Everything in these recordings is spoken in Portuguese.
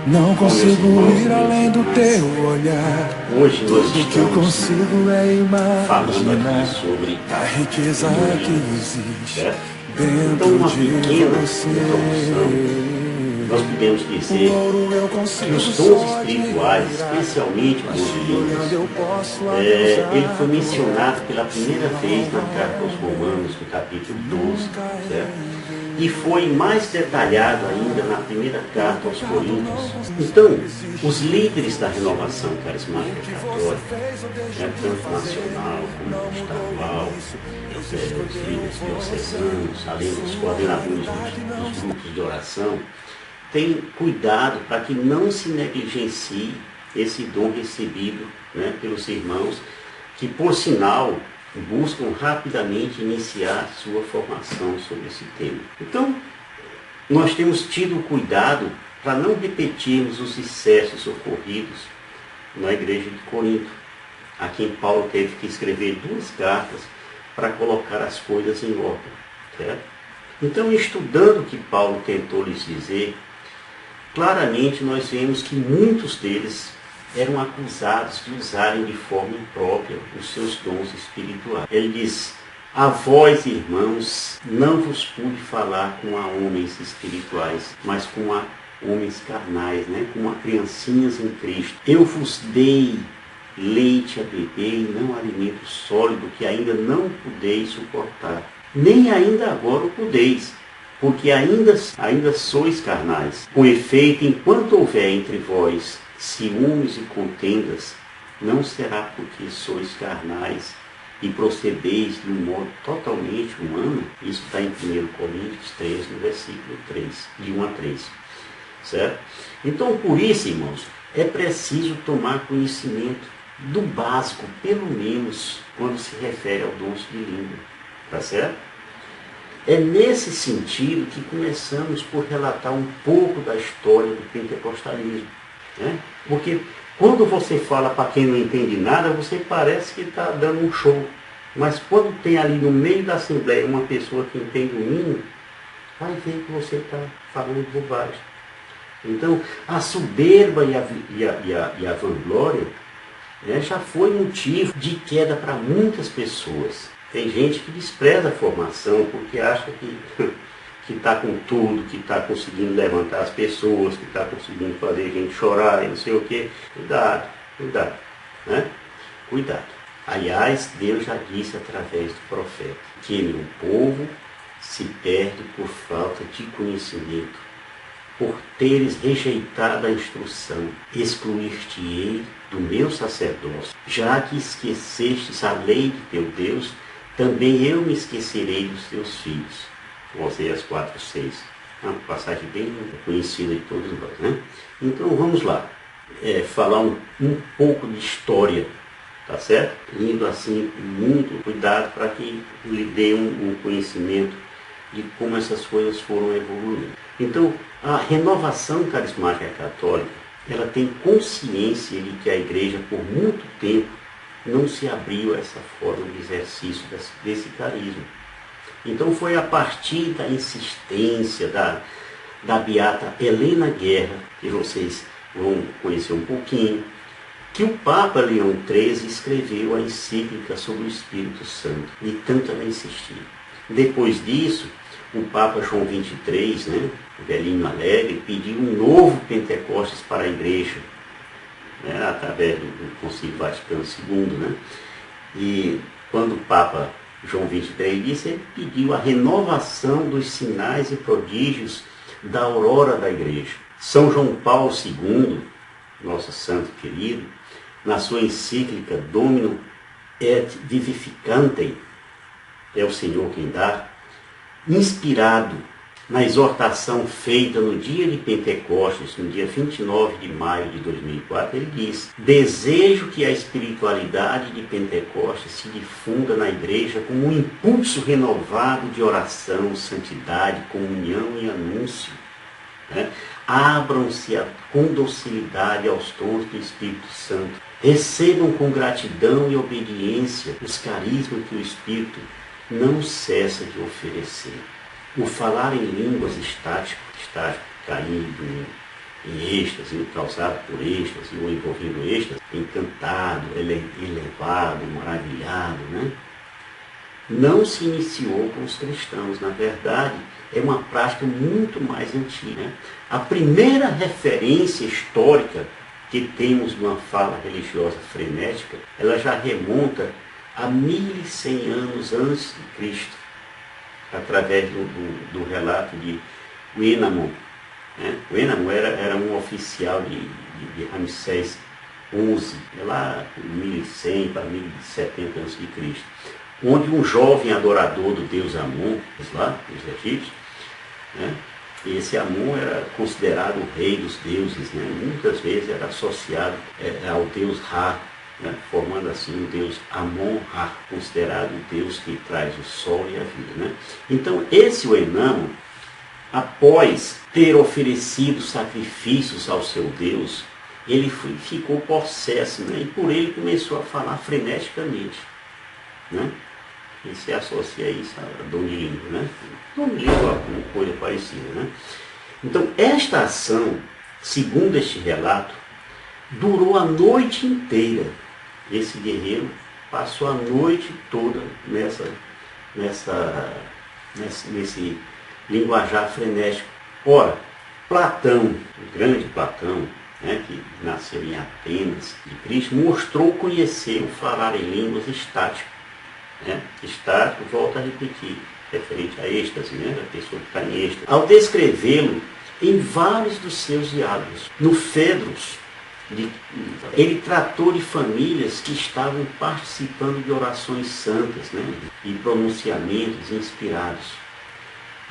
Não Bom, meus consigo irmãos e ir minhas além do irmãs, teu olhar. hoje nós Tudo que eu estamos consigo é falando aqui imaginar sobre a riqueza o dom de que línguas, existe certo? Então, dentro uma de pequena você. introdução, nós podemos O dizer ouro eu que os consigo dons só espirituais, admirar, especialmente o mas dom de te olhando línguas, eu posso a Deus ele foi mencionado adorar. pela Se primeira vez na carta aos Romanos, no capítulo 12, certo? E foi mais detalhado ainda na primeira carta aos Coríntios. Então, os líderes da renovação carismática católica, tanto nacional como estadual, os líderes diocesanos, além dos coordenadores dos grupos de oração, têm cuidado para que não se negligencie esse dom recebido, pelos irmãos, que, por sinal, buscam rapidamente iniciar sua formação sobre esse tema. Então, nós temos tido cuidado para não repetirmos os excessos ocorridos na igreja de Corinto, a quem Paulo teve que escrever 2 cartas para colocar as coisas em ordem. Certo? Então, estudando o que Paulo tentou lhes dizer, claramente nós vemos que muitos deles eram acusados de usarem de forma imprópria os seus dons espirituais. Ele diz: a vós, irmãos, não vos pude falar como a homens espirituais, mas como a homens carnais, como a criancinhas em Cristo. Eu vos dei leite a beber e não alimento sólido que ainda não podeis suportar. Nem ainda agora o podeis, porque ainda sois carnais. Com efeito, enquanto houver entre vós ciúmes e contendas, não será porque sois carnais e procedeis de um modo totalmente humano. Isso está em 1 Coríntios 3, no versículo 3, de 1 a 3. Certo? Então, por isso, irmãos, é preciso tomar conhecimento do básico, pelo menos, quando se refere ao dom de língua. Tá certo? É nesse sentido que começamos por relatar um pouco da história do pentecostalismo. Porque quando você fala para quem não entende nada, você parece que está dando um show. Mas quando tem ali no meio da assembleia uma pessoa que entende o mínimo, vai ver que você está falando bobagem. Então, a soberba e a vanglória já foi motivo de queda para muitas pessoas. Tem gente que despreza a formação porque acha que está com tudo, que está conseguindo levantar as pessoas, que está conseguindo fazer a gente chorar e não sei o quê. Cuidado. Cuidado. Aliás, Deus já disse através do profeta que meu povo se perde por falta de conhecimento, por teres rejeitado a instrução. Excluir-te-ei do meu sacerdócio. Já que esquecestes a lei de teu Deus, também eu me esquecerei dos teus filhos. Oséias 4:6. Uma passagem bem conhecida de todos nós. Então vamos lá. Falar um pouco de história, tá certo? Indo assim, muito cuidado para que lhe dê um conhecimento de como essas coisas foram evoluindo. Então, a renovação carismática católica, ela tem consciência de que a igreja, por muito tempo, não se abriu a essa forma de exercício desse carisma. Então foi a partir da insistência da beata Helena Guerra, que vocês vão conhecer um pouquinho, que o Papa Leão XIII escreveu a encíclica sobre o Espírito Santo, de tanto ela insistir. Depois disso, o Papa João XXIII, o velhinho alegre, pediu um novo Pentecostes para a igreja, através do Concílio Vaticano II. E quando o Papa João XXIII disse, ele pediu a renovação dos sinais e prodígios da aurora da igreja. São João Paulo II, nosso santo querido, na sua encíclica Dominum et Vivificantem, é o Senhor quem dá, inspirado na exortação feita no dia de Pentecostes, no dia 29 de maio de 2004, ele diz: desejo que a espiritualidade de Pentecostes se difunda na igreja como um impulso renovado de oração, santidade, comunhão e anúncio. Abram-se com docilidade aos dons do Espírito Santo. Recebam com gratidão e obediência os carismas que o Espírito não cessa de oferecer. O falar em línguas estático, caído, em êxtase, causado por êxtase, ou envolvendo êxtase, encantado, elevado, maravilhado, né? Não se iniciou com os cristãos. Na verdade, é uma prática muito mais antiga, né? A primeira referência histórica que temos de uma fala religiosa frenética, ela já remonta a 1100 anos antes de Cristo, através do relato de Uenamon. Né? Uenamon era um oficial de Ramsés XI, lá em 1100 para 1070 a.C., onde um jovem adorador do deus Amon, lá, os egípcios, né? Esse Amon era considerado o rei dos deuses, né? Muitas vezes era associado ao deus Ra, né? Formando assim o deus Amon-Ra, considerado o deus que traz o sol e a vida. Né? Então esse Uenamon, após ter oferecido sacrifícios ao seu deus, ele ficou possesso, né? E por ele começou a falar freneticamente. Né? E se associa isso a dom de língua, né? Dom de língua, alguma coisa parecida, né? Então, esta ação, segundo este relato, durou a noite inteira. Esse guerreiro passou a noite toda nesse linguajar frenético. Ora, Platão, o grande Platão, né, que nasceu em Atenas, de Cristo, mostrou conhecer o falar em línguas estático. Né? Estático, volto a repetir, referente a êxtase, né? A pessoa que está em êxtase. Ao descrevê-lo em vários dos seus diálogos, no Fedros, ele tratou de famílias que estavam participando de orações santas, né? E pronunciamentos inspirados.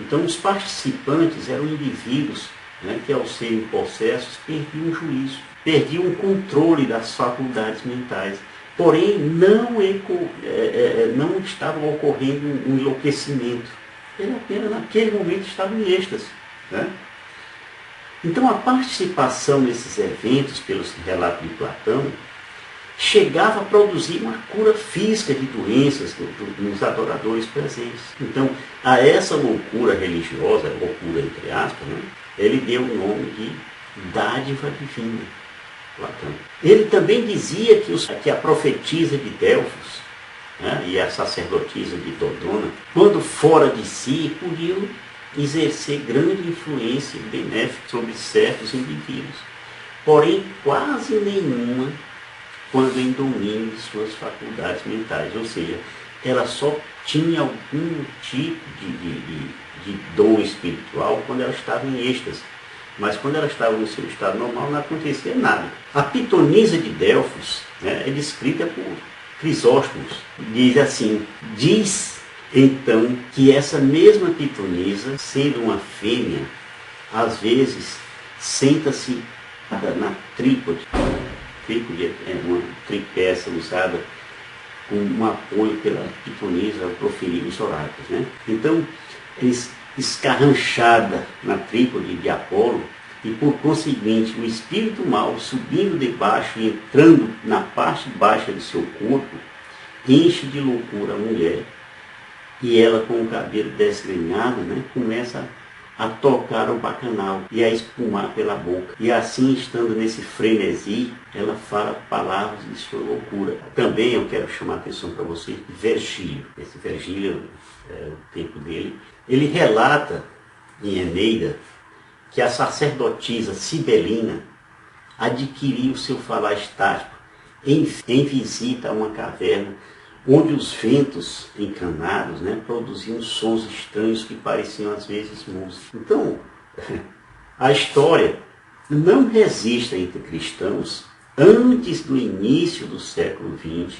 Então, os participantes eram indivíduos, né, que, ao serem possessos, perdiam o juízo, perdiam o controle das faculdades mentais. Porém, não estava ocorrendo um enlouquecimento. Ele apenas, naquele momento, estava em êxtase. Né? Então, a participação nesses eventos, pelos relatos de Platão, chegava a produzir uma cura física de doenças nos adoradores presentes. Então, a essa loucura religiosa, loucura entre aspas, né, ele deu o nome de dádiva divina. Platão. Ele também dizia que a profetisa de Delfos, né, e a sacerdotisa de Dodona, quando fora de si, podiam exercer grande influência benéfica sobre certos indivíduos, porém quase nenhuma quando em domínio de suas faculdades mentais, ou seja, ela só tinha algum tipo de dom espiritual quando ela estava em êxtase. Mas quando ela estava no seu estado normal, não acontecia nada. A pitonisa de Delfos, né, é descrita por Crisóstomo. Diz assim, então que essa mesma pitonisa, sendo uma fêmea, às vezes senta-se na trípode. Trípode é uma tripeça usada como um apoio pela pitonisa ao proferir os oráculos. Né? Então, escarranchada na trípode de Apolo, e por conseguinte o espírito mau subindo debaixo e entrando na parte baixa de seu corpo, enche de loucura a mulher, e ela com o cabelo desgrenhado, né, começa a tocar o bacanal e a espumar pela boca. E assim, estando nesse frenesi, ela fala palavras de sua loucura. Também eu quero chamar a atenção para vocês de Virgílio. Esse Virgílio, o tempo dele, ele relata em Eneida que a sacerdotisa Cibelina adquiriu seu falar estático em visita a uma caverna onde os ventos encanados, né, produziam sons estranhos que pareciam às vezes música. Então, a história não registra entre cristãos, antes do início do século XX,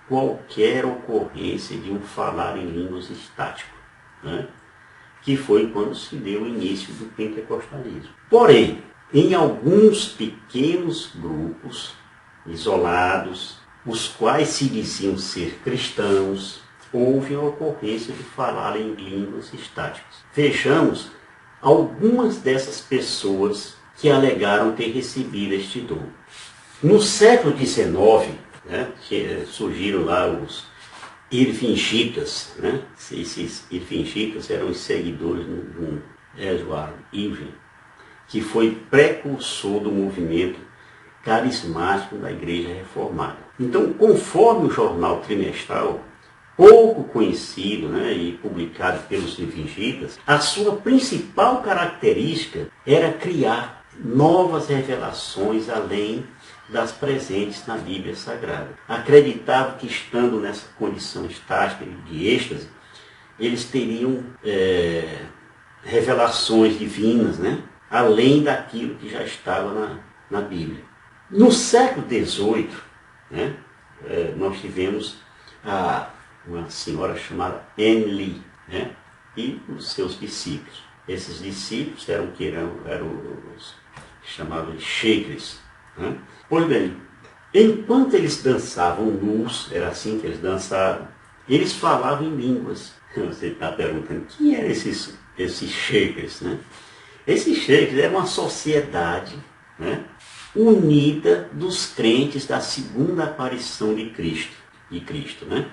qualquer ocorrência de um falar em línguas estático, né, que foi quando se deu o início do pentecostalismo. Porém, em alguns pequenos grupos isolados, os quais se diziam ser cristãos, houve a ocorrência de falar em línguas estáticas. Vejamos algumas dessas pessoas que alegaram ter recebido este dom. No século XIX, né, que surgiram lá os Irvingitas, né? Esses Irvingitas eram os seguidores de Edward Irving, que foi precursor do movimento carismático da Igreja Reformada. Então, conforme o jornal trimestral, pouco conhecido, né, e publicado pelos Livingitas, a sua principal característica era criar novas revelações além das presentes na Bíblia Sagrada. Acreditava que, estando nessa condição estática de êxtase, eles teriam revelações divinas, né, além daquilo que já estava na Bíblia. No século XVIII, né, nós tivemos uma senhora chamada Anne Lee, né, e os seus discípulos. Esses discípulos eram os chamados Shakers. Né? Pois bem, enquanto eles dançavam nus, era assim que eles dançavam, eles falavam em línguas. Você está perguntando, quem eram esses Shakers? Né? Esses Shakers eram uma sociedade, né, unida dos crentes da segunda aparição de Cristo. Né?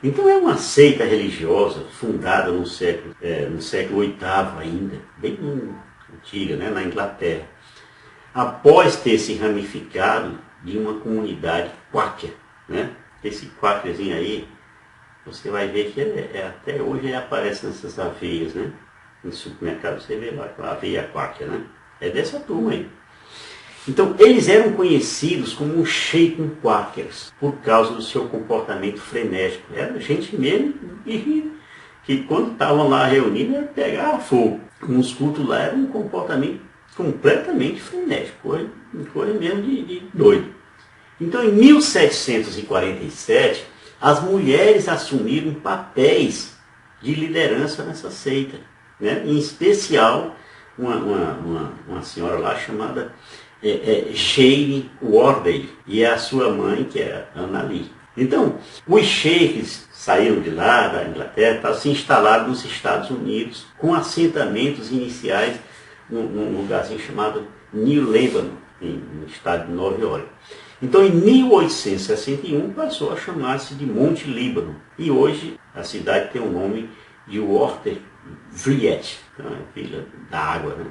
Então é uma seita religiosa fundada no século VIII ainda, bem antiga, né, na Inglaterra, após ter se ramificado de uma comunidade quáquer. Né? Esse quáquerzinho aí, você vai ver que até hoje ele aparece nessas aveias, né? No supermercado você vê lá a aveia quáquer, né? É dessa turma aí. Então, eles eram conhecidos como os Shaken Quakers, por causa do seu comportamento frenético. Era gente mesmo que quando estavam lá reunidos, pegava fogo. Nos cultos lá era um comportamento completamente frenético, coisa mesmo de doido. Então, em 1747, as mulheres assumiram papéis de liderança nessa seita. Né? Em especial, uma senhora lá chamada Jane Wardale, e a sua mãe, que é Anna Lee. Então, os sheiks saíram de lá, da Inglaterra, se instalaram nos Estados Unidos, com assentamentos iniciais num lugarzinho chamado New Lebanon, no estado de Nova York. Então, em 1861, passou a chamar-se de Monte Líbano, e hoje a cidade tem o nome de Water Vliet, então é filha da água. Né?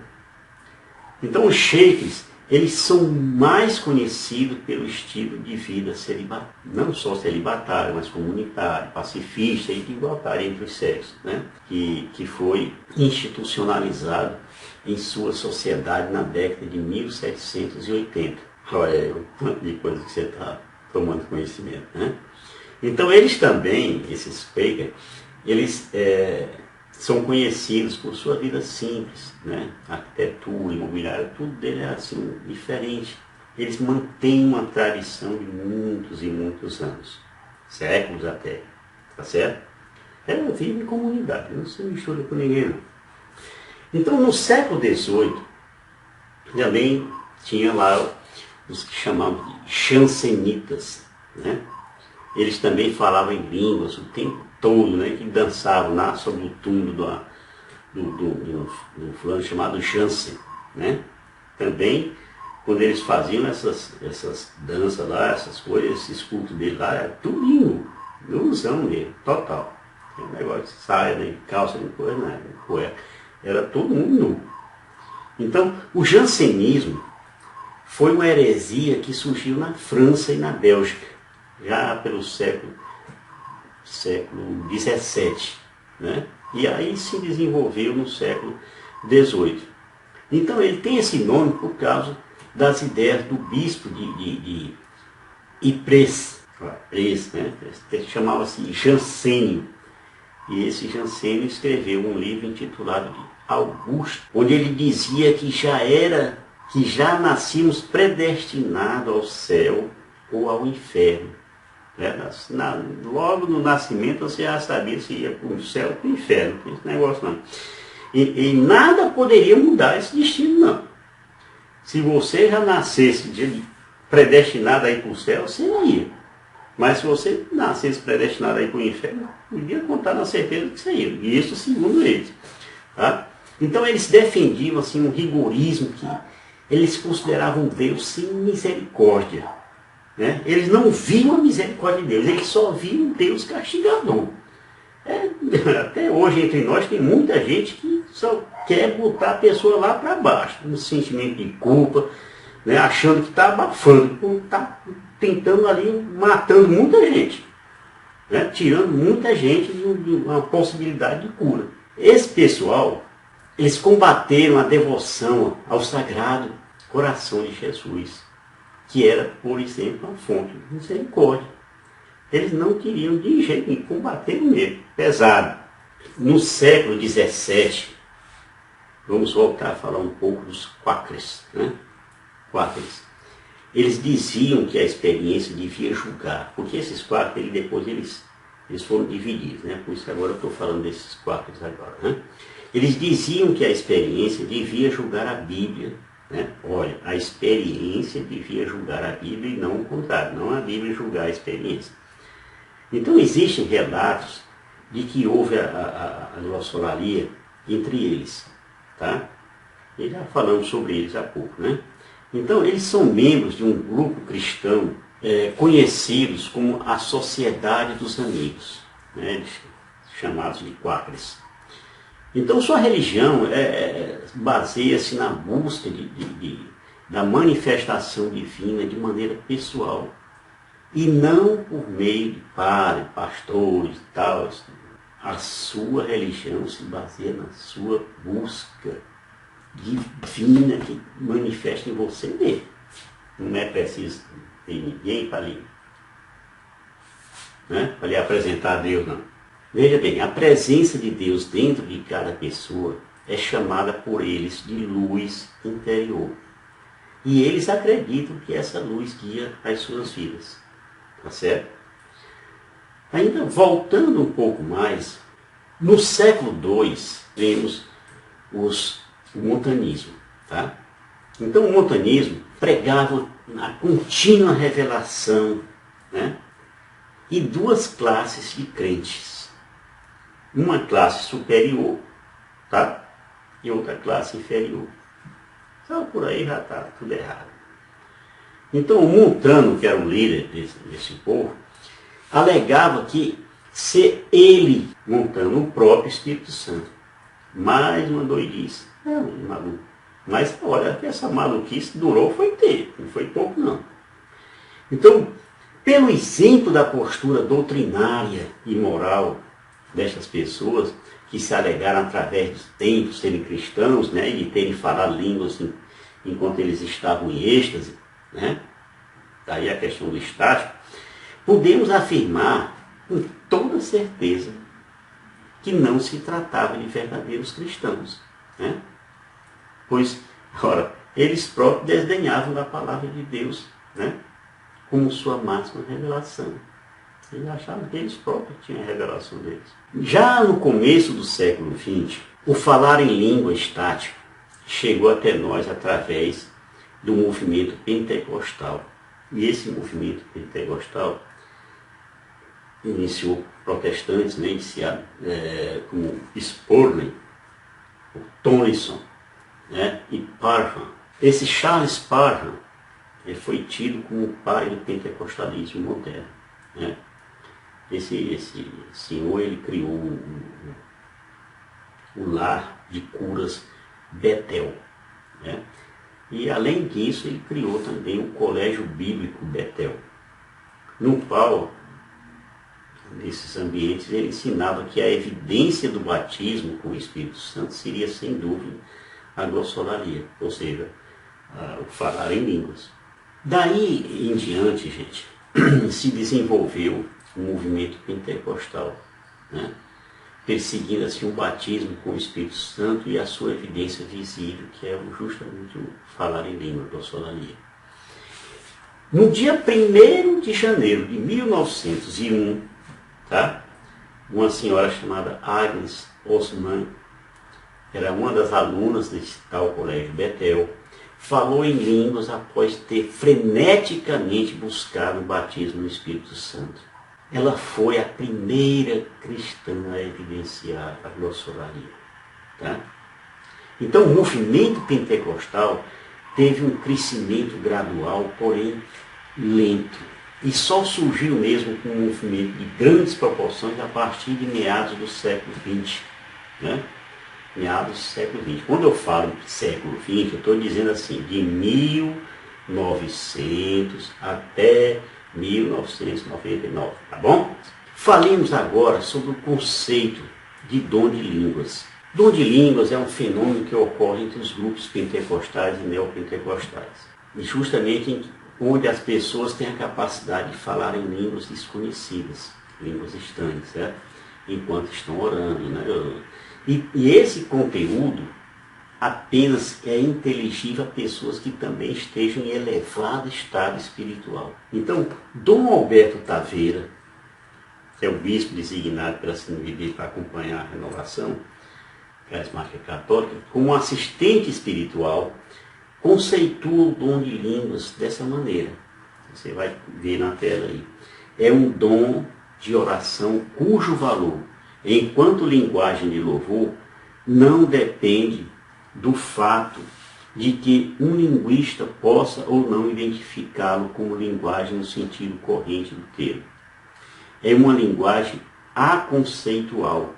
Então, os sheiks, eles são mais conhecidos pelo estilo de vida celibatário, não só celibatário, mas comunitário, pacifista e de igualdade entre os sexos, né? que foi institucionalizado em sua sociedade na década de 1780. Olha o tanto de coisa que você está tomando conhecimento. Né? Então eles também, esses Quakers, eles são conhecidos por sua vida simples, né? Arquitetura, imobiliária, tudo dele é assim, diferente. Eles mantêm uma tradição de muitos e muitos anos, séculos até, tá certo? Ela vive em comunidade, não se mistura com ninguém não. Então no século XVIII, também tinha lá os que chamavam de chansenitas, né? Eles também falavam em línguas o tempo todo, né, que dançavam lá sobre o túmulo do fulano chamado Jansen, né? Também, quando eles faziam essas danças lá, essas coisas, esses cultos dele lá, era tudo ilusão mesmo, total. Tem um negócio de saia, nem calça, nem coisa, né? Era todo mundo nu. Então, o jansenismo foi uma heresia que surgiu na França e na Bélgica, já pelo século XVII, né? E aí se desenvolveu no século XVIII. Então ele tem esse nome por causa das ideias do bispo de Ypres, né? Chamava-se Jansênio. E esse Jansênio escreveu um livro intitulado de Augusto, onde ele dizia que já nascíamos predestinados ao céu ou ao inferno. Logo no nascimento você já sabia se ia para o céu ou para o inferno, não tem esse negócio não. E nada poderia mudar esse destino não. Se você já nascesse predestinado a ir para o céu, você não ia. Mas se você nascesse predestinado a ir para o inferno, podia contar na certeza que você ia. E isso segundo eles. Tá? Então eles defendiam assim, um rigorismo que eles consideravam Deus sem misericórdia. Né? Eles não viam a misericórdia de Deus, eles só viam Deus castigador. Até hoje entre nós tem muita gente que só quer botar a pessoa lá para baixo, um sentimento de culpa, né, achando que está abafando, está tentando ali, matando muita gente, né, tirando muita gente de uma possibilidade de cura. Esse pessoal, eles combateram a devoção ao Sagrado Coração de Jesus, que era, por exemplo, uma fonte de misericórdia. Eles não queriam de jeito nenhum, combater mesmo, pesado. No século XVII, vamos voltar a falar um pouco dos quáqueres, né? Quáqueres. Eles diziam que a experiência devia julgar, porque esses quáqueres, depois eles foram divididos, né? Por isso agora eu estou falando desses quáqueres agora, né? Eles diziam que a experiência devia julgar a Bíblia, né? Olha, a experiência devia julgar a Bíblia e não o contrário, não a Bíblia julgar a experiência. Então existem relatos de que houve a glossolalia entre eles, tá? E já falamos sobre eles há pouco, né? Então eles são membros de um grupo cristão conhecidos como a Sociedade dos Amigos, né? Chamados de quáqueres. Então sua religião baseia-se na busca da manifestação divina de maneira pessoal, e não por meio de padres, pastores e tal. A sua religião se baseia na sua busca divina que manifesta em você mesmo. Não é preciso ter ninguém para lhe apresentar a Deus, não. Veja bem, a presença de Deus dentro de cada pessoa é chamada por eles de luz interior. E eles acreditam que essa luz guia as suas vidas. Tá certo? Ainda voltando um pouco mais, no século II, vemos o montanismo. Tá? Então o montanismo pregava a contínua revelação, né? E duas classes de crentes. Uma classe superior, tá? E outra classe inferior. Então por aí já está tudo errado. Então o Montano, que era o líder desse povo, alegava que ser ele, Montano, o próprio Espírito Santo. Mais uma doidice. Um maluco. Mas olha, essa maluquice durou foi tempo, não foi pouco não. Então, pelo exemplo da postura doutrinária e moral destas pessoas, que se alegaram através dos tempos serem cristãos, né, e de terem falado línguas enquanto eles estavam em êxtase, né? Daí a questão do estático, podemos afirmar com toda certeza que não se tratava de verdadeiros cristãos, né? Pois, ora, eles próprios desdenhavam da palavra de Deus, né? Como sua máxima revelação. Eles achavam que eles próprios tinham a revelação deles. Já no começo do século XX, o falar em língua estático chegou até nós através do movimento pentecostal. E esse movimento pentecostal iniciou protestantes, né, iniciado como Spurgeon, o Tomlinson, né, e Parham. Esse Charles Parham, ele foi tido como o pai do pentecostalismo moderno, né? Esse senhor, ele criou o lar de curas Betel, né? E além disso, ele criou também o Colégio Bíblico Betel, no qual, nesses ambientes, ele ensinava que a evidência do batismo com o Espírito Santo seria, sem dúvida, a glossolalia, ou seja, o falar em línguas. Daí em diante, gente, se desenvolveu o movimento pentecostal, né? Perseguindo assim o batismo com o Espírito Santo e a sua evidência visível, que é justamente o falar em língua, glossolalia. No dia 1º de janeiro de 1901, tá? Uma senhora chamada Agnes Osman, era uma das alunas desse tal colégio Betel, falou em línguas após ter freneticamente buscado o batismo no Espírito Santo. Ela foi a primeira cristã a evidenciar a glossolalia. Tá? Então o movimento pentecostal teve um crescimento gradual, porém lento. E só surgiu mesmo com um movimento de grandes proporções a partir de meados do século XX. Né? Meados do século XX. Quando eu falo século XX, eu estou dizendo assim, de 1900 até 1999, tá bom? Falemos agora sobre o conceito de dom de línguas. Dom de línguas é um fenômeno que ocorre entre os grupos pentecostais e neopentecostais. E justamente onde as pessoas têm a capacidade de falar em línguas desconhecidas, línguas estranhas, certo? Enquanto estão orando. Né? E esse conteúdo apenas é inteligível a pessoas que também estejam em elevado estado espiritual. Então, Dom Alberto Taveira, que é o bispo designado pela CNBB para acompanhar a renovação carismática católica, como assistente espiritual, conceitua o dom de línguas dessa maneira. Você vai ver na tela aí. É um dom de oração cujo valor, enquanto linguagem de louvor, não depende do fato de que um linguista possa ou não identificá-lo como linguagem no sentido corrente do termo. É uma linguagem aconceitual,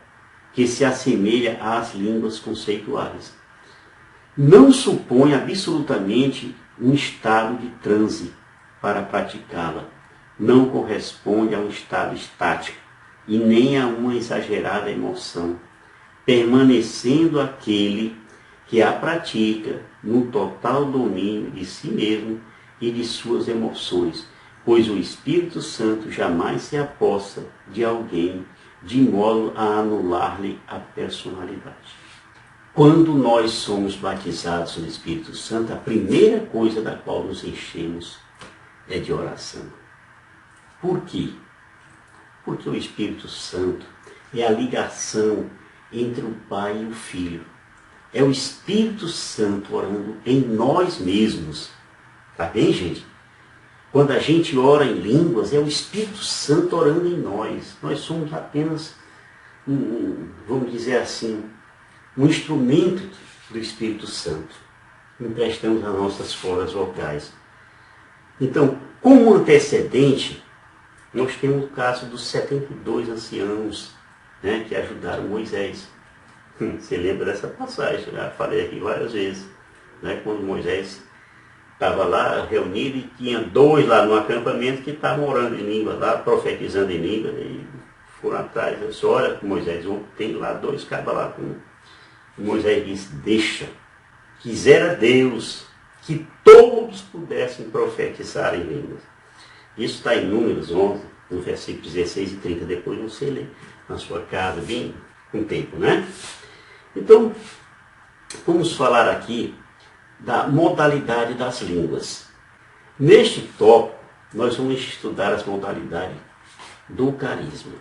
que se assemelha às línguas conceituais. Não supõe absolutamente um estado de transe para praticá-la. Não corresponde a um estado estático e nem a uma exagerada emoção, permanecendo aquele que a pratica no total domínio de si mesmo e de suas emoções, pois o Espírito Santo jamais se aposta de alguém de modo a anular-lhe a personalidade. Quando nós somos batizados no Espírito Santo, a primeira coisa da qual nos enchemos é de oração. Por quê? Porque o Espírito Santo é a ligação entre o Pai e o Filho. É o Espírito Santo orando em nós mesmos. Tá bem, gente? Quando a gente ora em línguas, é o Espírito Santo orando em nós. Nós somos apenas, vamos dizer assim, um instrumento do Espírito Santo. Emprestamos as nossas cordas vocais. Então, como antecedente, nós temos o caso dos 72 anciãos, né, que ajudaram Moisés. Você lembra dessa passagem? Já falei aqui várias vezes. Né, quando Moisés estava lá reunido e tinha dois lá no acampamento que estavam orando em língua lá, profetizando em língua, e foram atrás. Eu disse, olha, Moisés, tem lá dois cabas lá. Moisés disse, deixa, quisera Deus que todos pudessem profetizar em línguas. Isso está em Números 11, no versículo 16 e 30, depois você lê na sua casa, bem com tempo, né? Então, vamos falar aqui da modalidade das línguas. Neste tópico, nós vamos estudar as modalidades do carisma.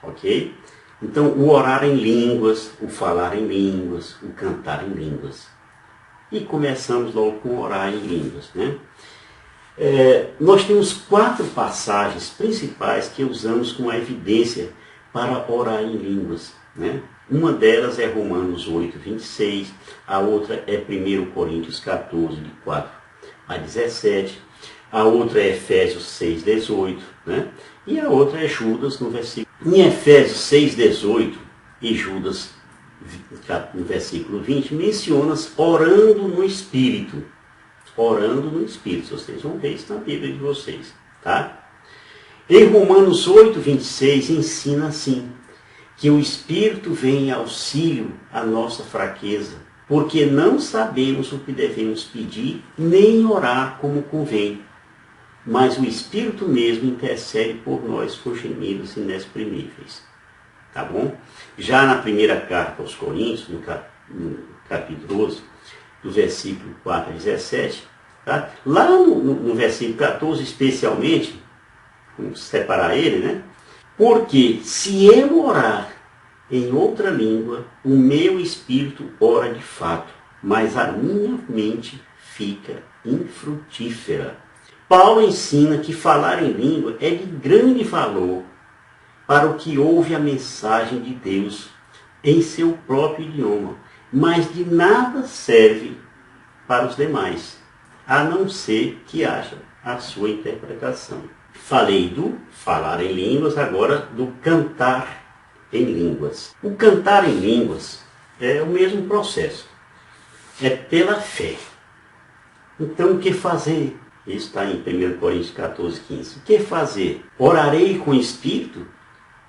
Ok? Então, o orar em línguas, o falar em línguas, o cantar em línguas. E começamos logo com orar em línguas. Né? Nós temos 4 passagens principais que usamos como evidência para orar em línguas. Né? Uma delas é Romanos 8, 26, a outra é 1 Coríntios 14, de 4 a 17, a outra é Efésios 6, 18, né? E a outra é Judas, no versículo. Em Efésios 6, 18 e Judas, no versículo 20, menciona-se orando no Espírito. Orando no Espírito. Vocês vão ver isso na Bíblia de vocês. Tá? Em Romanos 8, 26, ensina assim, que o Espírito vem em auxílio à nossa fraqueza, porque não sabemos o que devemos pedir, nem orar como convém. Mas o Espírito mesmo intercede por nós com gemidos inexprimíveis. Tá bom? Já na primeira carta aos Coríntios, no capítulo 12, do versículo 4 a 17, tá? Lá no versículo 14, especialmente, vamos separar ele, né? Porque se eu orar em outra língua, o meu espírito ora de fato, mas a minha mente fica infrutífera. Paulo ensina que falar em língua é de grande valor para o que ouve a mensagem de Deus em seu próprio idioma, mas de nada serve para os demais. a não ser que haja a sua interpretação. Falei do falar em línguas, agora do cantar em línguas. O cantar em línguas é o mesmo processo. É pela fé. Então, o que fazer? Isso está em 1 Coríntios 14, 15. O que fazer? Orarei com espírito,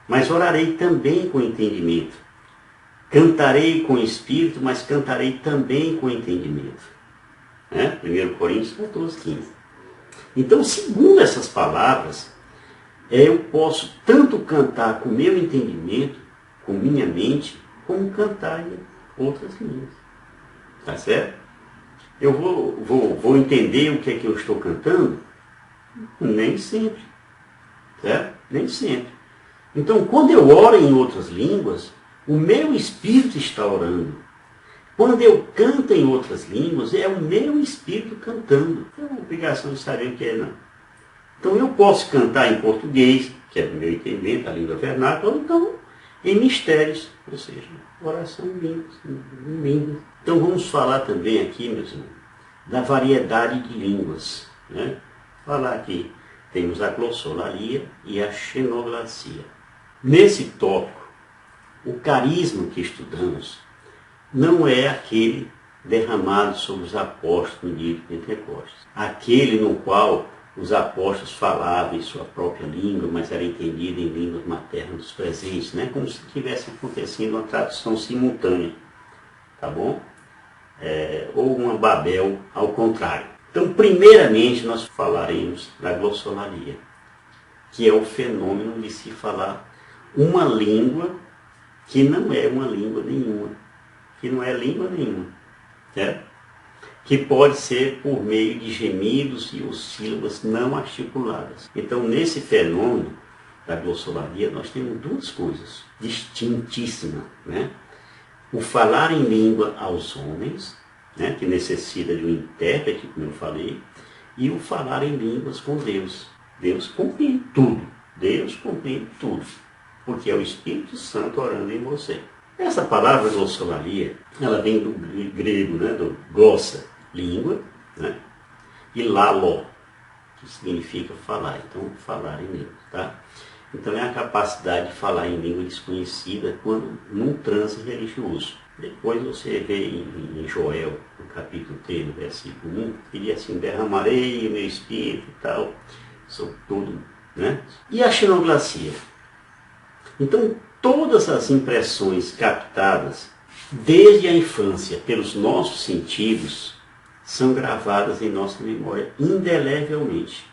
mas orarei também com entendimento. Cantarei com espírito, mas cantarei também com entendimento. 1 Coríntios 14, 15. Então, segundo essas palavras, eu posso tanto cantar com meu entendimento, com minha mente, como cantar em outras línguas. Tá certo? Eu vou entender o que é que eu estou cantando? Nem sempre. Certo? Nem sempre. Então, quando eu oro em outras línguas, o meu espírito está orando. Quando eu canto em outras línguas, é o meu espírito cantando. Não é uma obrigação de saber o que é, não. Então, eu posso cantar em português, que é do meu entendimento, a língua vernácula, ou então em mistérios, ou seja, oração em línguas. Então, vamos falar também aqui, meus irmãos, da variedade de línguas. Falar aqui, temos a glossolalia e a xenoglacia. Nesse tópico, o carisma que estudamos não é aquele derramado sobre os apóstolos no dia de Pentecostes. Aquele no qual os apóstolos falavam em sua própria língua, mas era entendido em línguas maternas dos presentes, como se tivesse acontecendo uma tradução simultânea. Tá bom? Ou uma Babel ao contrário. Então, primeiramente, nós falaremos da glossolalia, que é o fenômeno de se falar uma língua que não é uma língua nenhuma, que não é língua nenhuma, certo? Que pode ser por meio de gemidos e sílabas não articuladas. Então, nesse fenômeno da glossolalia, nós temos duas coisas distintíssimas, O falar em língua aos homens, que necessita de um intérprete, como eu falei, e o falar em línguas com Deus. Deus compreende tudo. Deus compreende tudo. Porque é o Espírito Santo orando em você. Essa palavra glossolalia, ela vem do grego, do glossa, língua, e lalo, que significa falar. Então, falar em língua, tá? Então, é a capacidade de falar em língua desconhecida quando num transe religioso. Depois você vê em Joel, no capítulo 3, no versículo 1, que diz assim: derramarei o meu espírito e tal, sobre tudo, E a xenoglacia? Então, todas as impressões captadas desde a infância pelos nossos sentidos são gravadas em nossa memória indelevelmente.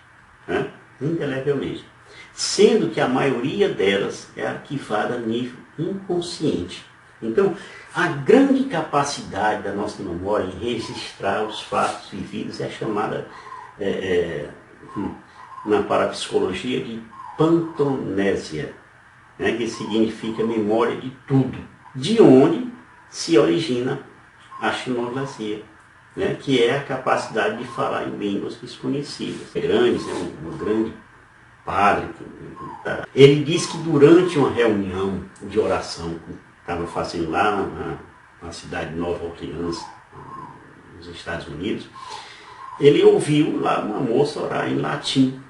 Indelevelmente. Sendo que a maioria delas é arquivada a nível inconsciente. Então, a grande capacidade da nossa memória em registrar os fatos vividos é chamada, na parapsicologia, de pantonésia, que significa memória de tudo, de onde se origina a xenoglacia, que é a capacidade de falar em línguas desconhecidas. Grandes, um grande padre, ele disse que durante uma reunião de oração que estava fazendo lá na cidade de Nova Orleans, nos Estados Unidos, ele ouviu lá uma moça orar em latim,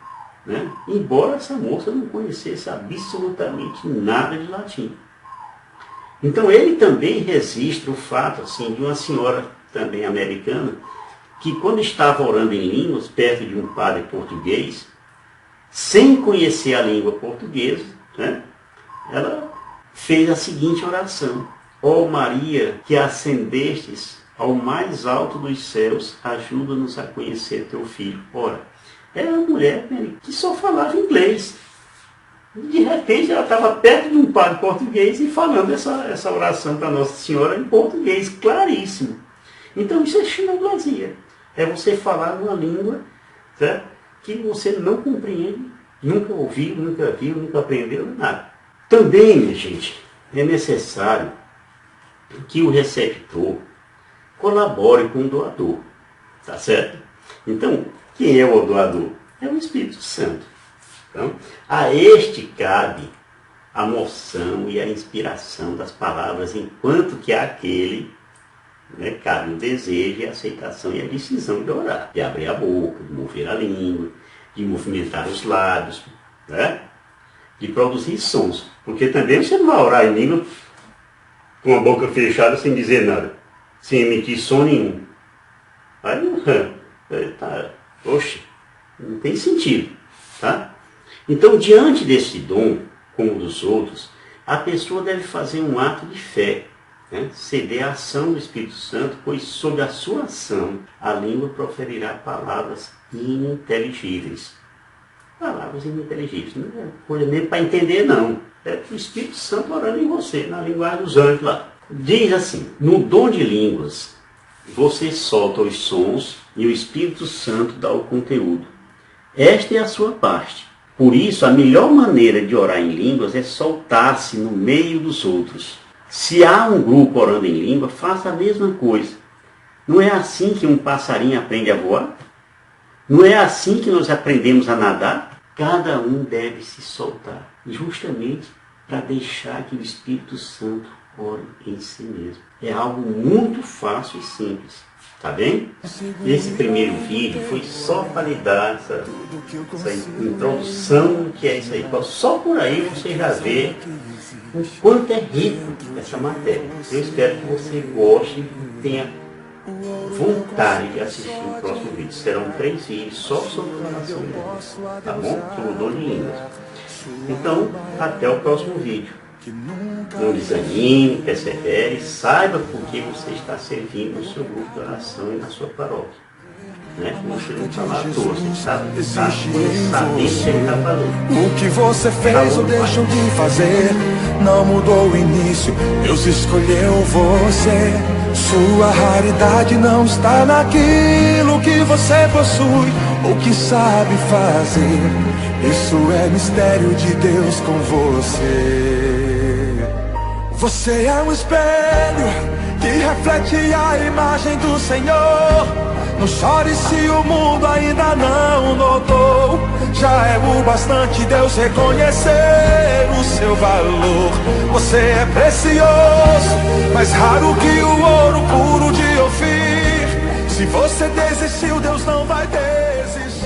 embora essa moça não conhecesse absolutamente nada de latim. Então ele também registra o fato assim, de uma senhora também americana, que quando estava orando em línguas, perto de um padre português, sem conhecer a língua portuguesa, ela fez a seguinte oração: ó Maria, que ascendestes ao mais alto dos céus, ajuda-nos a conhecer teu filho. Ora, era uma mulher que só falava inglês. De repente ela estava perto de um padre português e falando essa oração para Nossa Senhora em português, claríssimo. Então isso é xenoglasia. É você falar numa língua, certo? Que você não compreende, nunca ouviu, nunca viu, nunca aprendeu, nada. Também, minha gente, é necessário que o receptor colabore com o doador. Tá certo? Então, quem é o doador? É o Espírito Santo. Então, a este cabe a moção e a inspiração das palavras, enquanto que aquele Né? Cabe o desejo e a aceitação e a decisão de orar, de abrir a boca, de mover a língua, de movimentar os lábios, né? De produzir sons. Porque também você não vai orar em língua com a boca fechada sem dizer nada, sem emitir som nenhum. Aí tá, oxe, não tem sentido, tá? Então, diante desse dom, como dos outros, a pessoa deve fazer um ato de fé, né? Ceder à ação do Espírito Santo, pois sob a sua ação a língua proferirá palavras ininteligíveis. Palavras ininteligíveis, não é coisa nem para entender, não. É o Espírito Santo orando em você, na linguagem dos anjos lá. Diz assim: no dom de línguas, você solta os sons e o Espírito Santo dá o conteúdo. Esta é a sua parte. Por isso, a melhor maneira de orar em línguas é soltar-se no meio dos outros. Se há um grupo orando em língua, faça a mesma coisa. Não é assim que um passarinho aprende a voar? Não é assim que nós aprendemos a nadar? Cada um deve se soltar, justamente para deixar que o Espírito Santo ore em si mesmo. É algo muito fácil e simples, tá bem? Esse primeiro vídeo foi só para lhe dar essa introdução que é isso aí. Só por aí você já vê o quanto é rico essa matéria. Eu espero que você goste e tenha vontade de assistir o próximo vídeo. Serão 3 vídeos só sobre oração em línguas, tá bom? Sobre o dom de línguas. Então, até o próximo vídeo. Não desanime, persevere, saiba por que você está servindo no seu grupo de oração e na sua paróquia. Né? Você não está lá à toa, você está sabendo que você está falando. O que você fez ou deixou de fazer não mudou o início, Deus escolheu você. Sua raridade não está naquilo que você possui ou que sabe fazer. Isso é mistério de Deus com você. Você é um espelho que reflete a imagem do Senhor. Não chore se o mundo ainda não notou. Já é o bastante Deus reconhecer o seu valor. Você é precioso, mais raro que o ouro puro de Ofir. Se você desistiu, Deus não vai desistir.